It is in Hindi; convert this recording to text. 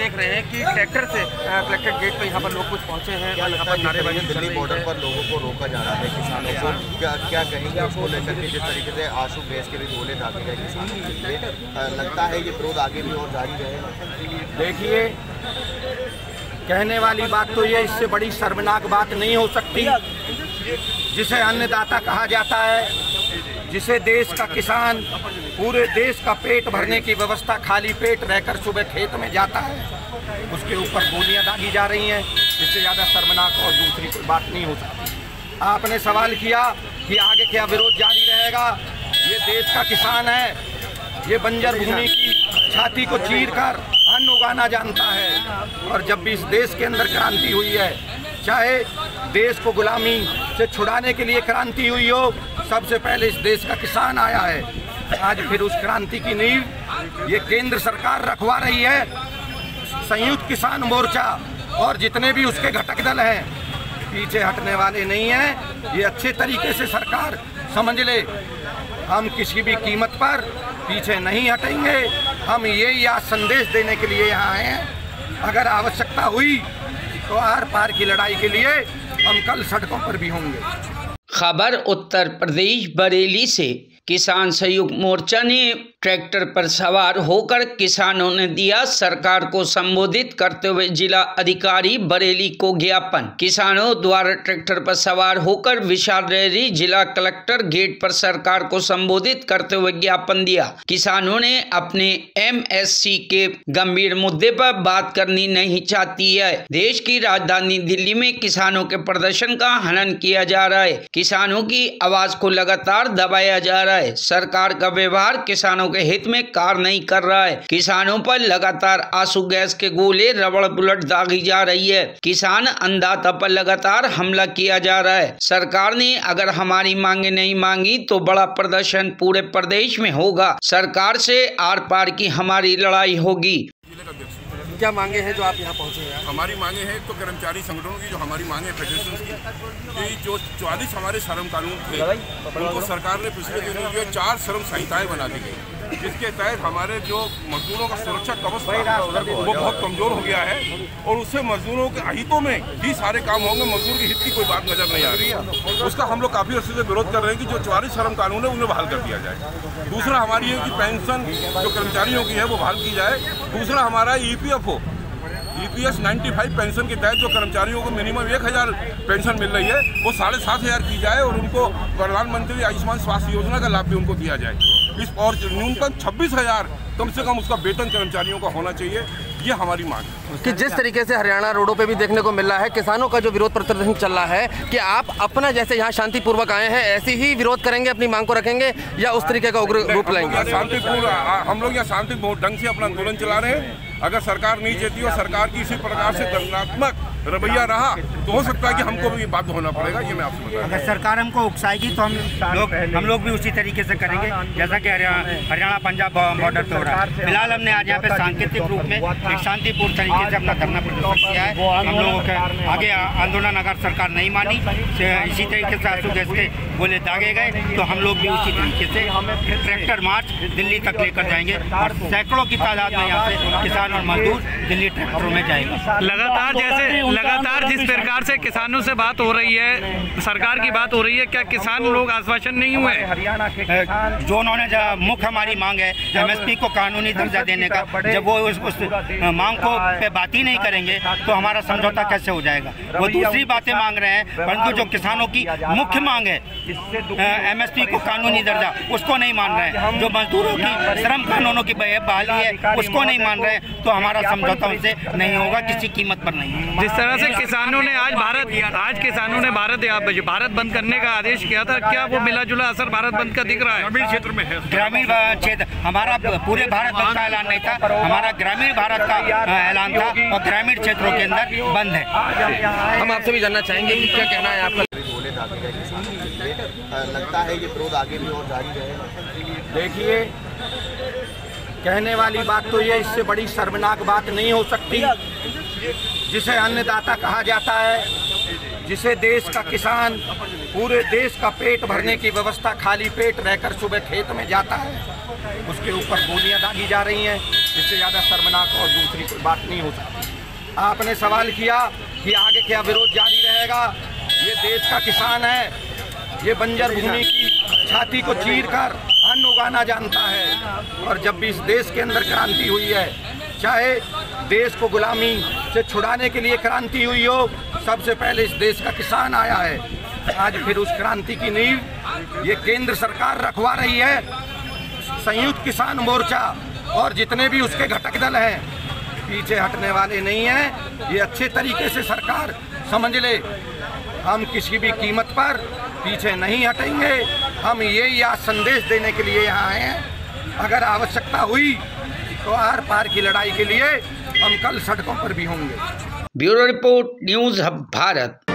देख रहे हैं कि ट्रैक्टर से कलेक्ट्रेट गेट पे यहाँ पर लोग कुछ पहुँचे हैं और यहाँ पर नारेबाजी दिल्ली बॉर्डर पर लोगों को रोका जा रहा है किसानों को, क्या कहेंगे उसको लेकर के? जिस तरीके से आंसू गैस के भी गोले दागे गए किसानों के लिए, लगता है ये विरोध आगे भी और जारी रहेगा? देखिए, कहने वाली बात तो ये, इससे बड़ी शर्मनाक बात नहीं हो सकती। जिसे अन्नदाता कहा जाता है, जिसे देश का किसान पूरे देश का पेट भरने की व्यवस्था खाली पेट रहकर सुबह खेत में जाता है, उसके ऊपर गोलियां दागी जा रही हैं। इससे ज़्यादा शर्मनाक और दूसरी कोई बात नहीं हो सकती। आपने सवाल किया कि आगे क्या विरोध जारी रहेगा। ये देश का किसान है, ये बंजर भूमि की छाती को चीरकर अन्न उगाना जानता है। और जब भी इस देश के अंदर क्रांति हुई है, चाहे देश को गुलामी से छुड़ाने के लिए क्रांति हुई हो, सबसे पहले इस देश का किसान आया है। आज फिर उस क्रांति की नींव ये केंद्र सरकार रखवा रही है। संयुक्त किसान मोर्चा और जितने भी उसके घटक दल हैं पीछे हटने वाले नहीं हैं। ये अच्छे तरीके से सरकार समझ ले, हम किसी भी कीमत पर पीछे नहीं हटेंगे। हम ये आज संदेश देने के लिए यहाँ आए हैं। अगर आवश्यकता हुई तो आर पार की लड़ाई के लिए हम कल सड़कों पर भी होंगे। खबर उत्तर प्रदेश बरेली से। किसान सहयोग मोर्चा ने ट्रैक्टर पर सवार होकर किसानों ने दिया सरकार को संबोधित करते हुए जिला अधिकारी बरेली को ज्ञापन। किसानों द्वारा ट्रैक्टर पर सवार होकर विशाल रैली जिला कलेक्टर गेट पर सरकार को संबोधित करते हुए ज्ञापन दिया। किसानों ने अपने एमएसपी के गंभीर मुद्दे पर बात करनी नहीं चाहती है। देश की राजधानी दिल्ली में किसानों के प्रदर्शन का हनन किया जा रहा है। किसानों की आवाज को लगातार दबाया जा रहा है। सरकार का व्यवहार किसानों के हित में कार्य नहीं कर रहा है। किसानों पर लगातार आंसू गैस के गोले, रबड़ बुलेट दागी जा रही है। किसान अन्नदाता पर लगातार हमला किया जा रहा है। सरकार ने अगर हमारी मांगे नहीं मांगी तो बड़ा प्रदर्शन पूरे प्रदेश में होगा। सरकार से आर पार की हमारी लड़ाई होगी। क्या मांगे हैं जो आप यहाँ पहुँचे हैं? हमारी मांगे हैं तो कर्मचारी संगठनों की जो हमारी मांगे फेडरेशन की, जो 44 हमारे श्रम कानून थे उनको सरकार ने पिछले दिनों में 4 श्रम संहिताएं बना दी गई, जिसके तहत हमारे जो मजदूरों का सुरक्षा कवच वो बहुत कमजोर हो गया है और उससे मजदूरों के हितों में ही सारे काम होंगे। मजदूर के हित की कोई बात नजर नहीं आ रही है। उसका हम लोग काफी अर्से से विरोध कर रहे हैं कि जो 44 श्रम कानून है उन्हें बहाल कर दिया जाए। दूसरा हमारी है कि पेंशन जो कर्मचारियों की है वो बहाल की जाए। दूसरा हमारा EPF EPS 95 पेंशन के तहत जो कर्मचारियों को मिनिमम 1000 पेंशन मिल रही है वो 7500 की जाए और उनको प्रधानमंत्री आयुष्मान स्वास्थ्य योजना का लाभ भी उनको दिया जाए। इस और न्यूनतम 26,000 कम से कम उसका वेतन कर्मचारियों का होना चाहिए। ये हमारी मांग है। कि जिस तरीके से हरियाणा रोडों पे भी देखने को मिल रहा है, किसानों का जो विरोध प्रदर्शन चल रहा है, कि आप अपना जैसे यहाँ शांतिपूर्वक आए हैं ऐसे ही विरोध करेंगे, अपनी मांग को रखेंगे या उस तरीके का उग्र रूप लाएंगे? हम लोग यहाँ शांतिपूर्ण ढंग से अपना आंदोलन चला रहे हैं। अगर सरकार नहीं चाहती और सरकार की इसी प्रकार से दंडात्मक रवैया रहा तो हो सकता है कि हमको भी बाध्य होना पड़ेगा। ये मैं आपसे बता, अगर सरकार हमको उकसाएगी तो हम लोग भी उसी तरीके से करेंगे जैसा कि हरियाणा पंजाब बॉर्डर पे हो रहा है। फिलहाल हमने आज यहाँ पे सांकेतिक रूप में एक शांतिपूर्ण तरीके से अपना धरना प्रदर्शन किया है। हम लोगों के आगे आंदोलन अगर सरकार नहीं मानी, इसी तरीके से आंसू गैस के गोले दागे गए तो हम लोग भी उसी तरीके से ट्रैक्टर मार्च दिल्ली तक लेकर जाएंगे और सैकड़ों की तादाद में यहाँ से किसान और मजदूर दिल्ली ट्रैक्टरों में जाएंगे। लगातार जिस प्रकार से किसानों से बात हो रही है, सरकार की बात हो रही है, क्या किसान लोग आश्वासन नहीं हुए? हरियाणा के जो उन्होंने मुख्य हमारी मांग है MSP को कानूनी दर्जा देने का, जब वो उस मांग को पे बात ही नहीं करेंगे तो हमारा समझौता कैसे हो जाएगा? वो दूसरी बातें मांग रहे हैं, परंतु जो किसानों की मुख्य मांग है MSP को कानूनी दर्जा, उसको नहीं मान रहे हैं। जो मजदूरों की श्रम कानूनों की बहाली है उसको नहीं मान रहे हैं, तो हमारा समझौता उनसे नहीं होगा, किसी कीमत पर नहीं। जिस तरह से किसानों ने भारत बंद करने का आदेश किया था, क्या वो मिला जुला असर भारत बंद का दिख रहा है? ग्रामीण क्षेत्र में है। ग्रामीण क्षेत्र हमारा पूरे भारत बंद का ऐलान नहीं था, हमारा ग्रामीण भारत का ऐलान था और ग्रामीण क्षेत्रों के अंदर बंद है। हम आपसे भी जानना चाहेंगे कि क्या कहना है आपका? गोले दागे गए किसानों के लिए, लगता है ये विरोध आगे भी और जारी रहेगा? देखिए, कहने वाली बात तो ये, इससे बड़ी शर्मनाक बात नहीं हो सकती। जिसे अन्नदाता कहा जाता है, जिसे देश का किसान पूरे देश का पेट भरने की व्यवस्था खाली पेट रहकर सुबह खेत में जाता है, उसके ऊपर गोलियां दागी जा रही हैं। इससे ज़्यादा शर्मनाक और दूसरी कोई बात नहीं हो सकती। आपने सवाल किया कि आगे क्या विरोध जारी रहेगा। ये देश का किसान है, ये बंजर भूमि की छाती को चीरकर अन्न उगाना जानता है। और जब भी इस देश के अंदर क्रांति हुई है, चाहे देश को गुलामी से छुड़ाने के लिए क्रांति हुई हो, सबसे पहले इस देश का किसान आया है। आज फिर उस क्रांति की नींव ये केंद्र सरकार रखवा रही है। संयुक्त किसान मोर्चा और जितने भी उसके घटक दल हैं पीछे हटने वाले नहीं हैं। ये अच्छे तरीके से सरकार समझ ले, हम किसी भी कीमत पर पीछे नहीं हटेंगे। हम यही आज संदेश देने के लिए यहाँ आए हैं। अगर आवश्यकता हुई तो आर पार की लड़ाई के लिए हम कल सड़कों पर भी होंगे। Bureau report, news hub Bharat.